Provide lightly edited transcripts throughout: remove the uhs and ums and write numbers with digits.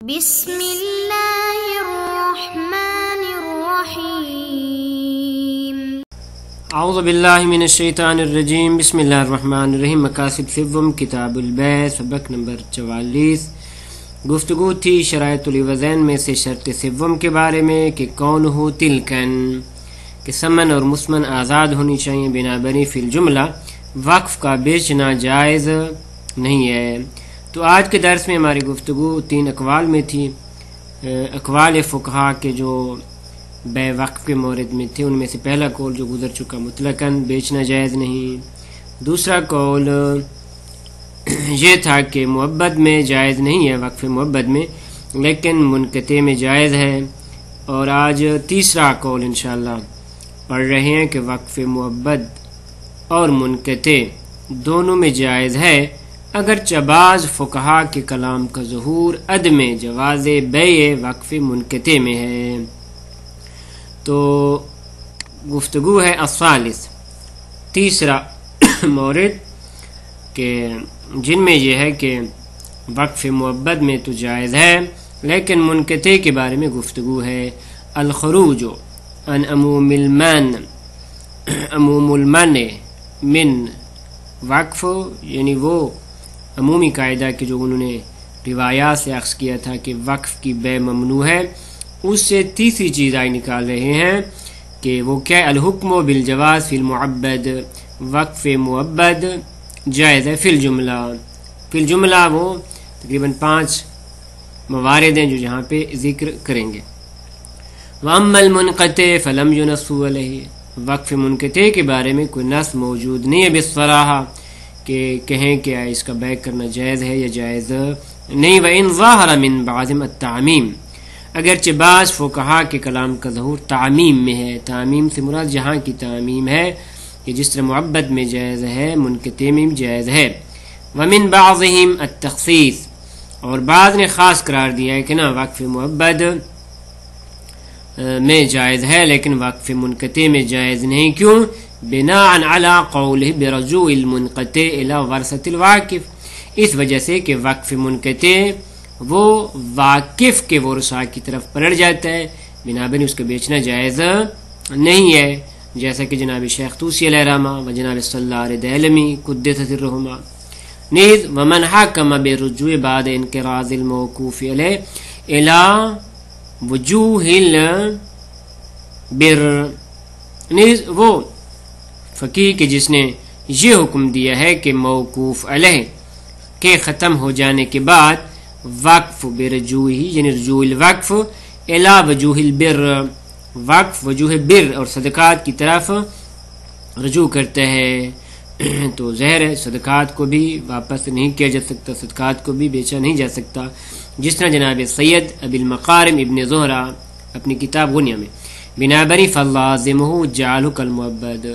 بسم اللہ الرحمن الرحیم اعوذ باللہ من الشیطان الرجیم بسم اللہ الرحمن الرحیم مقاصد سوم کتاب البیع سبق نمبر 44 گفتگو تھی شرائط العوضین میں سے شرط سوم کے بارے میں کہ کون ہو تلکن کہ ثمن اور مسمن آزاد ہونی چاہیے بنا بنی فی الجملہ وقف کا بیچنا جائز نہیں ہے۔ تو آج کے درس میں ہماری گفتگو 3 اقوال میں تھی، اقوال فقہا کے جو بے وقف کے مورد میں تھے، ان میں سے پہلا قول جو گزر چکا مطلقاً بیچنا جائز نہیں، دوسرا قول یہ تھا کہ معبد میں جائز نہیں ہے، وقف معبد میں، لیکن منقطع میں جائز ہے، اور آج تیسرا قول انشاءاللہ پڑھ رہے ہیں کہ وقف معبد اور منقطع دونوں میں جائز ہے، اگرچہ بعض فقہا کے کلام کا ظہور عدم جواز بیع وقف منقطع میں ہے۔ تو گفتگو ہے الثالث، تیسرا مورد کہ جن میں یہ ہے کہ وقف معبد میں تو جائز ہے لیکن منقطع کے بارے میں گفتگو ہے۔ الخروج عن عموم المنع من وقف، یعنی وہ عمومی قاعدہ کہ جو انہوں نے روایات سے اخذ کیا تھا کہ وقف کی بے ممنوع ہے، اس سے تیسری چیز آئی نکال رہے ہیں کہ وہ کیا الحکم بالجواز فی المعبد، وقف معبد جائز ہے فی الجملہ۔ فی الجملہ وہ تقریباً 5 موارد ہیں جو یہاں پہ ذکر کریں گے۔ وَأَمَّا الْمُنْقَطِعُ فَلَمْ يُنَصُّ عَلَيْهِ، وقف منقطع کے بارے میں کوئی نص موجود نہیں ہے بالصراحہ کہ کہیں کہ اس کا بیع کرنا جائز ہے یا جائز نہیں۔ وَإِنْ ظَاهَرَ مِنْ بَعْضِهِمْ التَّعْمِيمِ، اگرچہ بعض فقہا کے کلام کا ظہور تعمیم میں ہے، تعمیم سے مراد جہاں کی تعمیم ہے کہ جس طرح معبد میں جائز ہے منقطع میں جائز ہے۔ وَمِنْ بَعْضِهِمْ التَّخْصِيص، اور بعض نے خاص قرار دیا ہے کہ نا وقف معبد میں جائز ہے لیکن وقف منقطع میں جائز نہیں۔ کیوں؟ بناء علی قولہ برجوع المنقطع الی ورثۃ الواقف، اس وجہ سے کہ وقف منقطع وہ واقف کے ورثاء کی طرف پلٹ جاتا ہے، بنابراً اس کا بیچنا جائز نہیں ہے، جیسا کہ جناب شیخ طوسی علیہ الرحمہ و جناب صلی اللہ علیہ دہلمی قدس سرہما۔ نیز ومن حکم برجوع بعد انقراض الموقوف علیہ الی وجوہ البر، نیز وہ فقیہ کہ جس نے یہ حکم دیا ہے کہ موقوف علیہ کے ختم ہو جانے کے بعد وقف برجوع یعنی رجوع الوقف الی وجوہ البر، وقف وجوہ بر اور صدقات کی طرف رجوع کرتا ہے، تو ظاہر ہے صدقات کو بھی واپس نہیں کیا جا سکتا، صدقات کو بھی بیچا نہیں جا سکتا، جس طرح جناب سید ابی المقارم ابن زہرہ اپنی کتاب غنیہ میں بنابری فلازمہ جعلہ کالمعبد۔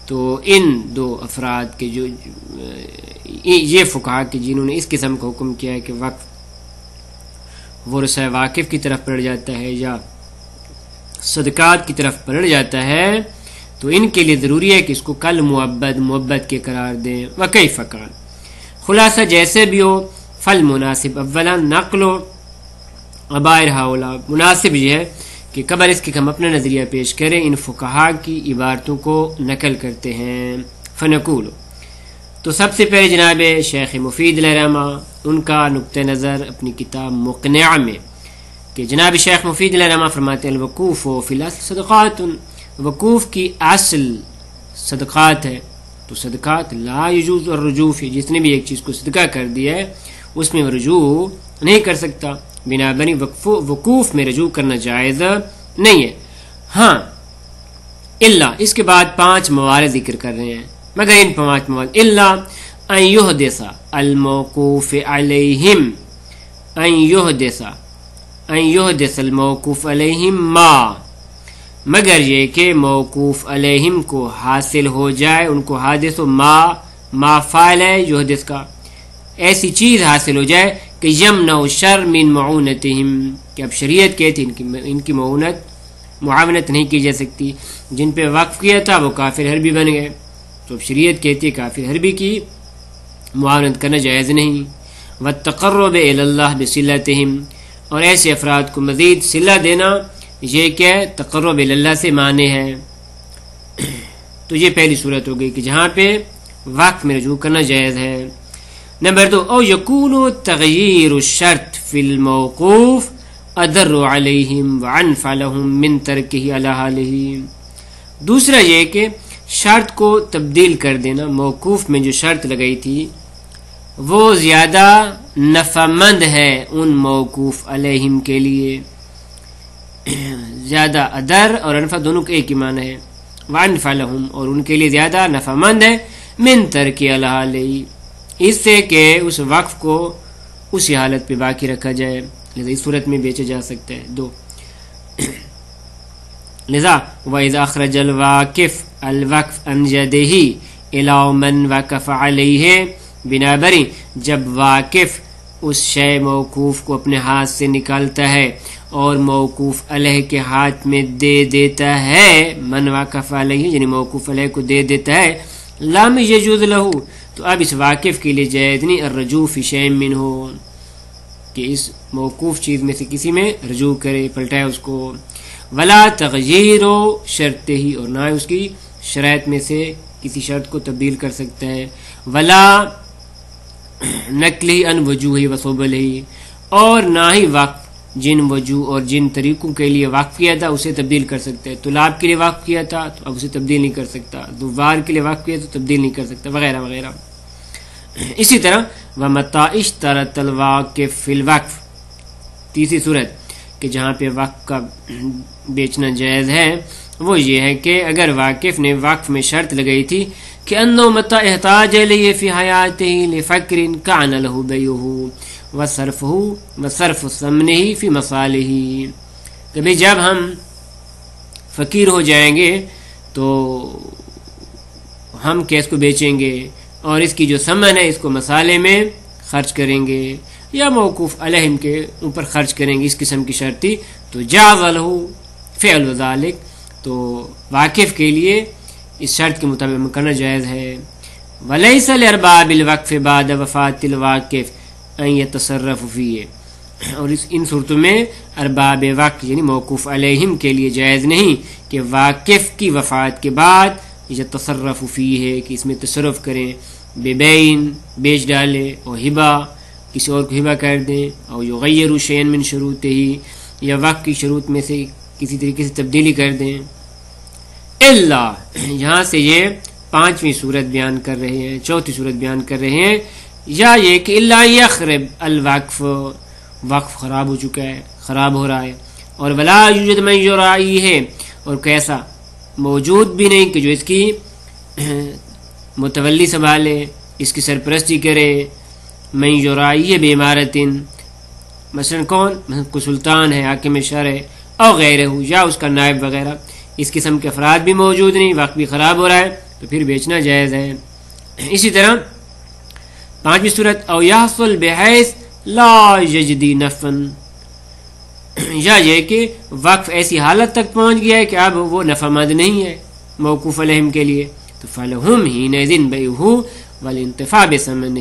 تو ان 2 افراد کے جو یہ فقہا کہ جنہوں نے اس قسم کا حکم کیا ہے کہ وقف ورثہ واقف کی طرف پلٹ جاتا ہے یا صدقات کی طرف پلٹ جاتا ہے، تو ان کے لیے ضروری ہے کہ اس کو کل معبد کے قرار دیں۔ وکیف قال، خلاصہ جیسے بھی ہو، فل مناسب اولا نقل و عبائر ہاولا، مناسب یہ ہے کہ قبل اس کے ہم اپنا نظریہ پیش کریں، ان فقہا کی عبارتوں کو نقل کرتے ہیں۔ فنقول، تو سب سے پہلے جناب شیخ مفید علیہ الرحمہ ان کا نقطہ نظر اپنی کتاب مقنع میں کہ جناب شیخ مفید علیہ الرحمہ فرماتے ہیں الوقوف فی الاصل صدقات، وقوف کی اصل صدقات ہے، تو صدقات لا یجوز الرجوع فی، جس نے بھی ایک چیز کو صدقہ کر دیا ہے اس میں رجوع نہیں کر سکتا، بنابراً وقوف میں رجوع کرنا جائز نہیں ہے۔ ہاں الا، اس کے بعد 5 موارد ذکر کر رہے ہیں، مگر ان 5 موارد الا ان یحدث الموقوف علیہم، ان یحدث الموقوف علیہم ما، مگر یہ کہ موقوف علیہم کو حاصل ہو جائے، ان کو حادث و ما فاعل ہے یحدث کا، ایسی چیز حاصل ہو جائے کہ یمنع شر من معونتہم، کہ اب شریعت کہتی ان کی معاونت نہیں کی جا سکتی، جن پہ وقف کیا تھا وہ کافر حربی بن گئے، تو اب شریعت کہتی ہے کافر حربی کی معاونت کرنا جائز نہیں۔ والتقرب الی اللہ بصلتہم، اور ایسے افراد کو مزید صلہ دینا یہ کیا ہے؟ تقرب اللہ سے معنی ہے. تو یہ پہلی صورت ہو گئی کہ جہاں پہ وقف میں رجوع کرنا جائز ہے. نمبر 2 او یکون تغییر الشرط فی الموقوف اضر علیہم وانفع لہم من ترکہ علی حالہ. دوسرا یہ کہ شرط کو تبدیل کر دینا، موقوف میں جو شرط لگائی تھی وہ زیادہ نفع مند ہے ان موقوف علیہم کے لیے. زیادہ اضر اور انفع دونوں کے ایک ہی معنی ہے. وانفع لہم اور ان کے لیے زیادہ نفع مند ہے من ترک علی حالہ، اس سے کہ اس وقف کو اسی حالت پہ باقی رکھا جائے، لہذا اس صورت میں بیچا جا سکتا ہے. 2 لذا وَإِذَا أَخْرَجَ الْوَاقِفُ الْوَقْفَ عَنْ يَدِهِ إِلَىٰ مَنْ وَقَفَ عَلَيْهِ بنابری جب واقف اس شے موقوف کو اپنے ہاتھ سے نکالتا ہے اور موقوف علیہ کے ہاتھ میں دے دیتا ہے، من وقف علیہ یعنی موقوف علیہ کو دے دیتا ہے، لم یجوز لہو تو اب اس واقف کے لیے جائز نہیں الرجوع فی شیء منہ کہ اس موقوف چیز میں سے کسی میں رجوع کرے، پلٹائے اس کو. ولا تغییر شرط ہی اور نہ اس کی شرائط میں سے کسی شرط کو تبدیل کر سکتا ہے. ولا نقلی ان وجوہ و سبل ہی اور نہ ہی وقف جن وجوہ اور جن طریقوں کے لیے وقف کیا تھا اسے تبدیل کر سکتا ہے. طلاب کے لیے وقف کیا تھا تو اب اسے تبدیل نہیں کر سکتا، دوبار کے لیے وقف کیا تو تبدیل نہیں کر سکتا، وغیرہ وغیرہ. اسی طرح وَمَتَّى اشْتَرَطَ الْوَاقِفُ فِي الْوَقْفِ تیسری صورت کہ جہاں پہ وقف کا بیچنا جائز ہے وہ یہ ہے کہ اگر واقف نے وقف میں شرط لگائی تھی کہ انه متى احتاج الیہ فی حیاتہ لفقر کان له بیعہ وصرف ثمنہ فی مصالحہ، کبھی جب ہم فقیر ہو جائیں گے تو ہم کیس کو بیچیں گے اور اس کی جو ثمن ہے اس کو مصالحے میں خرچ کریں گے یا موقوف علیہم کے اوپر خرچ کریں گے، اس قسم کی شرط تھی تو جاز لہ فعل ذلک تو واقف کے لیے اس شرط کے مطابق کرنا جائز ہے. ولیس لارباب الوقف بعد وفات الواقف ان يتصرف فیہ اور ان صورتوں میں ارباب وقف یعنی موقوف علیہم کے لیے جائز نہیں کہ واقف کی وفات کے بعد یہ تصرف فیہ کہ اس میں تصرف کریں، ببین بیچ ڈالے اور ہبہ کسی اور کو ہبہ کر دیں، اور یغیر شیئا من شروطہ یا وقف کی شروط میں سے کسی طریقے سے تبدیلی کر دیں. اللہ یہاں سے یہ 5ویں صورت بیان کر رہے ہیں، 4تھی صورت بیان کر رہے ہیں، یا یہ کہ اللہ یخرب الوقف وقف خراب ہو چکا ہے، خراب ہو رہا ہے، اور ولا یوجد من یرائی ہے اور کیسا موجود بھی نہیں کہ جو اس کی متولی سنبھالے، اس کی سرپرستی کرے. من یرائی ہے بعمارت مثلا کون مثلا کوئی سلطان ہے، حاکم شرع ہے، اور غیرہ یا اس کا نائب وغیرہ، اس قسم کے افراد بھی موجود نہیں، وقت بھی خراب ہو رہا ہے تو پھر بیچنا جائز ہے. اسی طرح 5ویں صورت او یحصل بحیث لا یجدی نفعا یا یہ کہ وقف ایسی حالت تک پہنچ گیا ہے کہ اب وہ نفع مند نہیں ہے موقوف علیہم کے لیے تو فلہم حینئذ بیعہ والانتفاع بثمنہ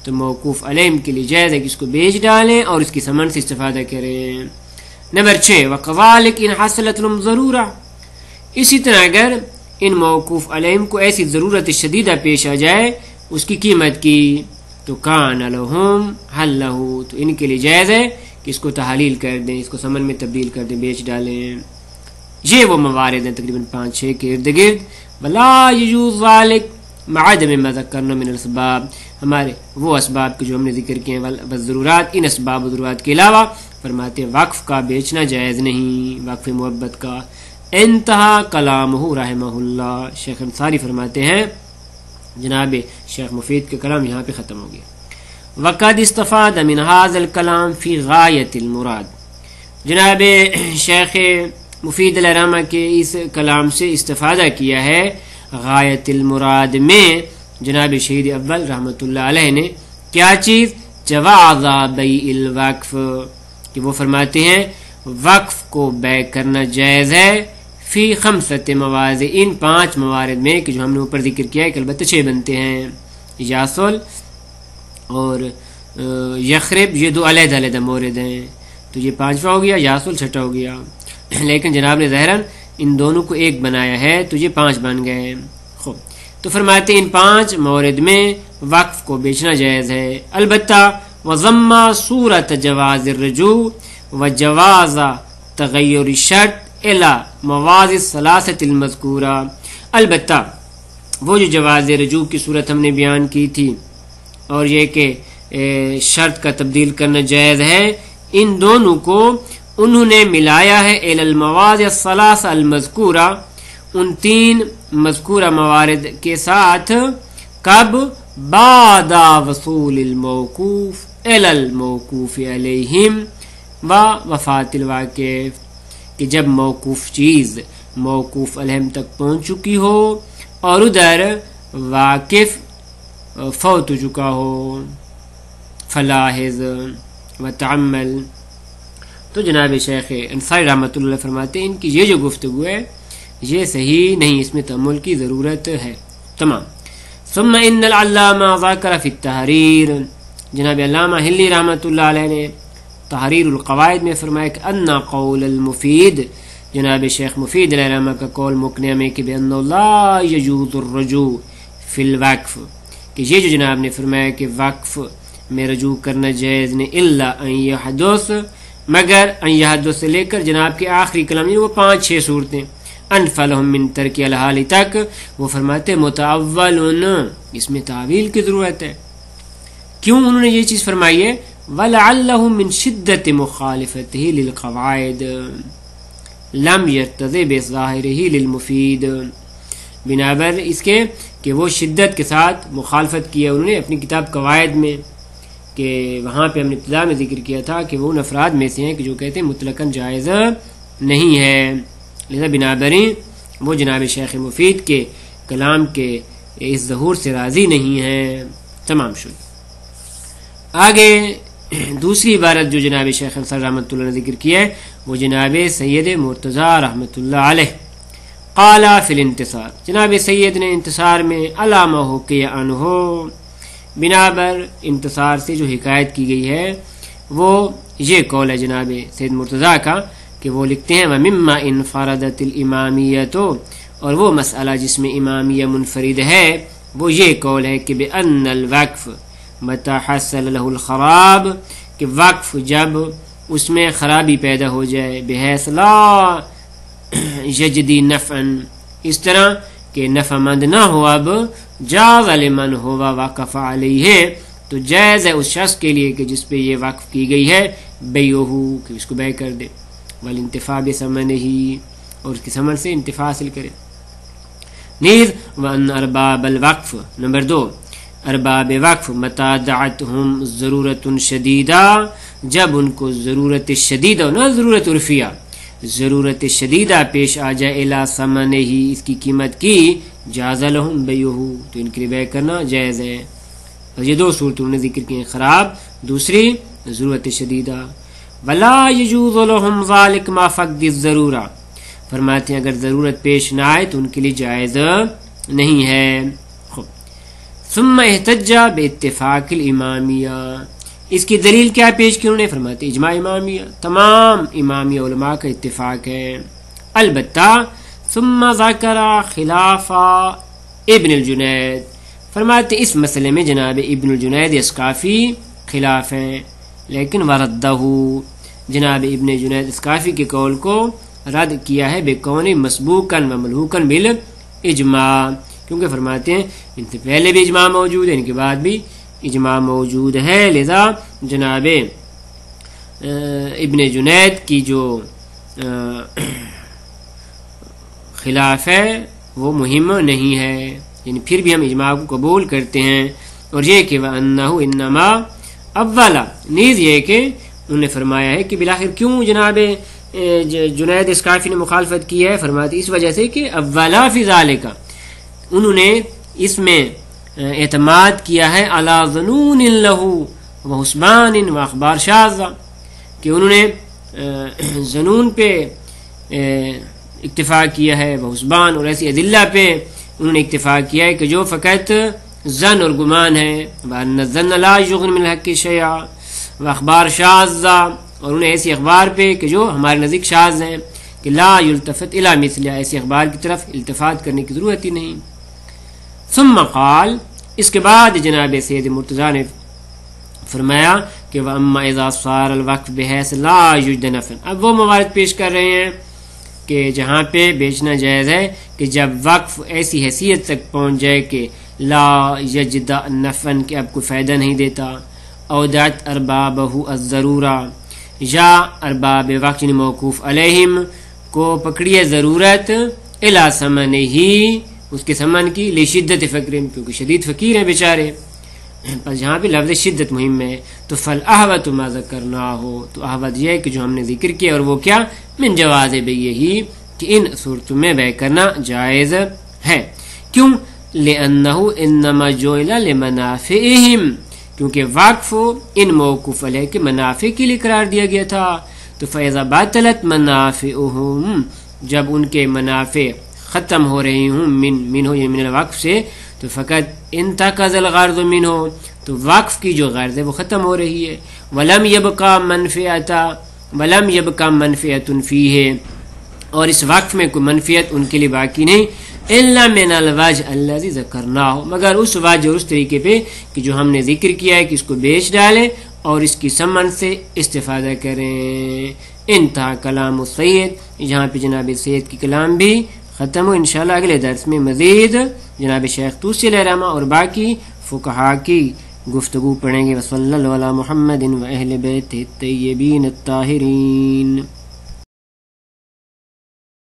تو موقوف علیہم کے لیے جائز ہے کہ اس کو بیچ ڈالیں اور اس کی ثمن سے استفادہ کریں. نمبر 6 وَقَذَلِكَ إِنْ حَصَلَتْ لَهُمْ ضَرُورَةٌ اسی طرح اگر ان موقوف علیہم کو ایسی ضرورت شدیدہ پیش آ جائے اس کی قیمت کی تو کان لہم حلہ تو ان کے لیے جائز ہے کہ اس کو تحلیل کر دیں، اس کو ثمن میں تبدیل کر دیں، بیچ ڈالیں. یہ وہ موارد ہیں تقریباً 5-6 کے ارد گرد. ولا یجوز ذلک مع عدم ما ذکرنا من الاسباب ہمارے وہ اسباب کے جو ہم نے ذکر کیے ہیں ضرورات، ان اسباب و ضرورات کے علاوہ فرماتے ہیں وقف کا بیچنا جائز نہیں، وقف محبت کا. انتہا کلامہ رحمہ اللہ شیخ انصاری فرماتے ہیں جناب شیخ مفید کے کلام یہاں پہ ختم ہو گیا. وقد استفاد من هذا الكلام فی غایت المراد جناب شیخ مفید علیہ رحمہ کے اس کلام سے استفادہ کیا ہے غایت المراد میں جناب شہید اول رحمۃ اللہ علیہ نے کیا چیز جواز بیع الوقف کہ وہ فرماتے ہیں وقف کو بیع کرنا جائز ہے فی 5 مواضع ان 5 موارد میں کہ جو ہم نے اوپر ذکر کیا ہے کہ البتہ 6 بنتے ہیں. یاسل اور یخرب یہ 2 علیحدہ علیحدہ مورد ہیں. تو یہ پانچواں ہو گیا، یاسل چھٹا ہو گیا، لیکن جناب نے ظاہراً ان دونوں کو ایک بنایا ہے تو یہ 5 بن گئے. خوب، تو فرماتے ہیں ان 5 مورد میں وقف کو بیچنا جائز ہے. البتہ وضم صورت جواز الرجوع وجواز تغیر الشرط الى مواضع الثلاثة المذکورہ. البتہ وہ جو جواز رجوع کی صورت ہم نے بیان کی تھی اور یہ کہ شرط کا تبدیل کرنا جائز ہے، ان دونوں کو انہوں نے ملایا ہے الی المواضع الثلاثة المذکورہ، ان 3 مذکورہ موارد کے ساتھ. کب؟ بعد وصول الموقوف الی الموقوف علیہم و وفات الواقف، کہ جب موقوف چیز موقوف علیہم تک پہنچ چکی ہو اور ادھر واقف فوت ہو چکا ہو. فلاحظ و تعمل. تو جناب شیخ انصاری رحمۃ اللہ فرماتے ہیں ان کی یہ جو گفتگو ہے یہ صحیح نہیں، اس میں تأمل کی ضرورت ہے. تمام. ثم ان العلامہ ذکر فی التحریر، جناب علامہ ہلی رحمۃ اللہ علیہ نے تحریر القواعد میں فرمایا کہ ان قول المفید، جناب شیخ مفید علیہ رحمہ کا قول مقنع میں کہ بأن لا یجوز الرجوع فی الوقف، کہ یہ جو جناب نے فرمایا کہ وقف میں رجوع کرنا جائز نہیں، الا ان یحدث، مگر ان یحدث سے لے کر جناب کے آخری کلام، وہ 5-6 صورتیں، انفلہم من ترک الحال تک، وہ فرماتے متعول، اس میں تعویل کی ضرورت ہے. کیوں انہوں نے یہ چیز فرمائی ہے؟ وَلَعَلَّهُ مِنْ شِدَّةِ مُخَالِفَتِهِ لِلْقَوَاعِدِ لَمْ يَرْتَضِ بِظَاهِرِهِ لِلْمُفِيدِ، بنابر اس کے کہ وہ شدت کے ساتھ مخالفت کیا انہوں نے اپنی کتاب قواعد میں، کہ وہاں پہ ہم نے ابتدا میں ذکر کیا تھا کہ وہ ان افراد میں سے ہیں کہ جو کہتے ہیں مطلقاً جائز نہیں ہے. لہذا بنابریں وہ جناب شیخ مفید کے کلام کے اس ظہور سے راضی نہیں ہیں. تمام شد. آگے دوسری عبارت جو جناب شیخ انصاری رحمۃ اللہ نے ذکر کیا ہے وہ جناب سید مرتضیٰ رحمۃ اللہ علیہ قال فی الانتصار، جناب سید نے انتصار میں علامہ ہو کہ عنہ، بنابر انتصار سے جو حکایت کی گئی ہے وہ یہ قول ہے جناب سید مرتضیٰ کا کہ وہ لکھتے ہیں وَمِمَّا انفردت الامامیۃ، اور وہ مسئلہ جس میں امامیہ منفرد ہے وہ یہ قول ہے کہ بأن الوقف متى حصل له الخراب، کہ وقف جب اس میں خرابی پیدا ہو جائے، بحیث لا یجدی نفعا، اس طرح کہ نفع مند نہ ہو، اب جاز لمن ہوا وقف علیہ، تو جائز ہے اس شخص کے لیے کہ جس پہ یہ وقف کی گئی ہے بیعہ، کہ اس کو بیع کر دے، والانتفاع بثمنہ، اور اس کی ثمن سے انتفاع حاصل کرے. نیز وان ارباب الوقف، نمبر 2 ارباب وقف متا دعتهم ضرورت شدیدہ، جب ان کو ضرورت شدیدہ، نہ ضرورت عرفیہ، ضرورت شدیدہ پیش آ جائے الی ثمنہ، اس کی قیمت کی، جاز لهم بیعہ، تو ان کے لیے بیع کرنا جائز ہے. اور یہ 2 صورتیں انہوں نے ذکر کی ہیں، خراب، دوسری ضرورت شدیدہ. ولا یجوز لهم ذلك ما فقد الضرورہ، فرماتے ہیں اگر ضرورت پیش نہ آئے تو ان کے لیے جائز نہیں ہے. ثم احتج باتفاق الامامیہ، اس کی دلیل کیا پیش کی انہوں نے؟ فرماتے اجماع امامیہ، تمام امامیہ علماء کا اتفاق ہے. البتہ ثم ذکر خلاف ابن الجنید، فرماتے اس مسئلے میں جناب ابن الجنید اسقافی خلاف ہیں، لیکن وردہ، جناب ابن جنید اسقافی کے قول کو رد کیا ہے بکون مسبوقا و ملحوقا بالاجماع، کیونکہ فرماتے ہیں ان سے پہلے بھی اجماع موجود ہے، ان کے بعد بھی اجماع موجود ہے، لذا جناب ابن جنید کی جو خلاف ہے وہ مہم نہیں ہے، یعنی پھر بھی ہم اجماع کو قبول کرتے ہیں. اور یہ کہ وَأَنَّهُ إِنَّمَا اولا، نیز یہ کہ انہوں نے فرمایا ہے کہ بالآخر کیوں جناب جنید اسقافی نے مخالفت کی ہے، فرماتے اس وجہ سے کہ اولا فی ذالک، انہوں نے اس میں اعتماد کیا ہے علی ظنون لہ و حسبان و اخبار شاذہ، کہ انہوں نے ظنون پہ اکتفا کیا ہے، و حسبان، اور ایسی ادلہ پہ انہوں نے اکتفا کیا ہے کہ جو فقط ظن اور گمان ہے، وَأَنَّ الظَّنَّ لَا يُغْنِ مِنَ الْحَقِّ شَيْئًا، و اخبار شاذہ، اور انہیں ایسی اخبار پہ کہ جو ہمارے نزدیک شاذ ہیں کہ لا یلتفت الی مثلها، ایسی اخبار کی طرف التفات کرنے کی ضرورت ہی نہیں. ثم قال، اس کے بعد جناب سید مرتضیٰ نے فرمایا کہ وَأَمَّا إِذَا صَارَ الْوَقْفُ بِحَيْثِ لَا يُجْدَ نَفْعًا. اب وہ موارد پیش کر رہے ہیں کہ جہاں پہ بیچنا جائز ہے کہ جب وقف ایسی حیثیت تک پہنچ جائے کہ لا یجد نفعا، کہ اب کوئی فائدہ نہیں دیتا، اودعت اربابہ الضرورہ، یا ارباب وقف یعنی موقوف علیہم کو پکڑی ہے ضرورت، الی ثمنہ، اس کے ثمن کی، لشدت فقرہم، کیونکہ شدید فقیر ہیں بیچارے. پر جہاں پہ لفظ شدت مہم ہے تو فالاحوط ما ذکرناہ، تو احوط یہ ہے کہ جو ہم نے ذکر کیا، اور وہ کیا، من جواز بیعہ، کہ ان صورتوں میں بیع کرنا جائز ہے. کیوں؟ لأنہ انما جعل لمنافعہم، کیونکہ وقف ان موقوف علیہ کے منافع کے لیے قرار دیا گیا تھا. تو فإذا باطلت منافعہم، جب ان کے منافع ختم ہو رہی ہوں منہ یعنی من الوقف سے، تو فقط انتقض الغرض منہ، تو وقف کی جو غرض ہے وہ ختم ہو رہی ہے. ولم يبقى منفعۃ فیہ، اور اس وقف میں کوئی منفعت ان کے لیے باقی نہیں، الا من الوجہ الذی ذکرناہ، مگر اس وجہ اور اس طریقے پہ کہ جو ہم نے ذکر کیا ہے کہ اس کو بیچ ڈالیں اور اس کی ثمن سے استفادہ کریں. انتہا کلام السید، جہاں پہ جناب سید کی کلام بھی ختم ہو. انشاءاللہ اگلے درس میں مزید جناب شیخ طوسی علیہ الرحمہ اور باقی فقہا کی گفتگو پڑھیں گے. وصلی اللہ علی محمد و اہل بیتہ الطیبین الطاہرین.